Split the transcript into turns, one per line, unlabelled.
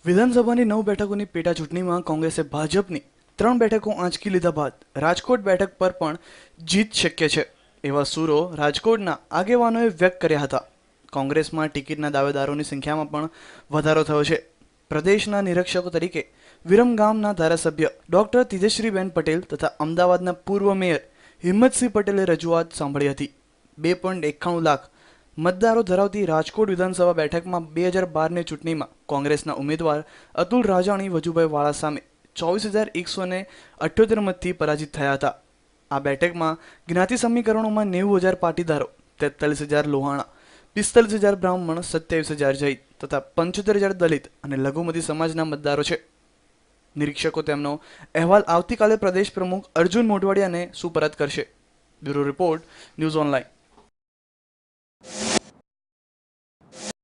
વિધાનસભાની 9 બેઠકોની પેટા ચૂંટણીમાં કોંગ્રેસે ભાજપની 3 બેઠકો આંચકી લીધા બાદ રાજકોટ બેઠક પર પણ જીત શક્ય છે એવા સૂરો રાજકોટના આગેવાનોએ વ્યક્ત કર્યા હતા. કોંગ્રેસમાં ટિકિટના દાવેદારોની સંખ્યામાં પણ વધારો થયો છે. પ્રદેશના નિરીક્ષકો તરીકે વિરમગામના ધારાસભ્ય ડોક્ટર તેજશ્રીબેન પટેલ તથા અમદાવાદના પૂર્વ મેયર હિંમતસિંહ પટેલે રજૂઆત સાંભળી હતી. 2.91 લાખ મતદારો ધરાવતી રાજકોટ વિધાનસભા બેઠકમાં 2012ની ચૂંટણીમાં કોંગ્રેસના ઉમેદવાર અતુલ રાજાણી વજુભાઈ વાળા સામે 24,178 મતથી પરાજિત થયા હતા. આ બેઠકમાં જ્ઞાતિ સમીકરણોમાં 90,000 પાટીદારો, 43,000 લોહાણા, 45,000 બ્રાહ્મણ, 27,000 જૈન તથા 75,000 દલિત અને લઘુમતી સમાજના મતદારો છે. નિરીક્ષકો તેમનો અહેવાલ આવતીકાલે પ્રદેશ પ્રમુખ અર્જુન મોઢવાડિયાને સુપરત કરશે. Bureau report, news online.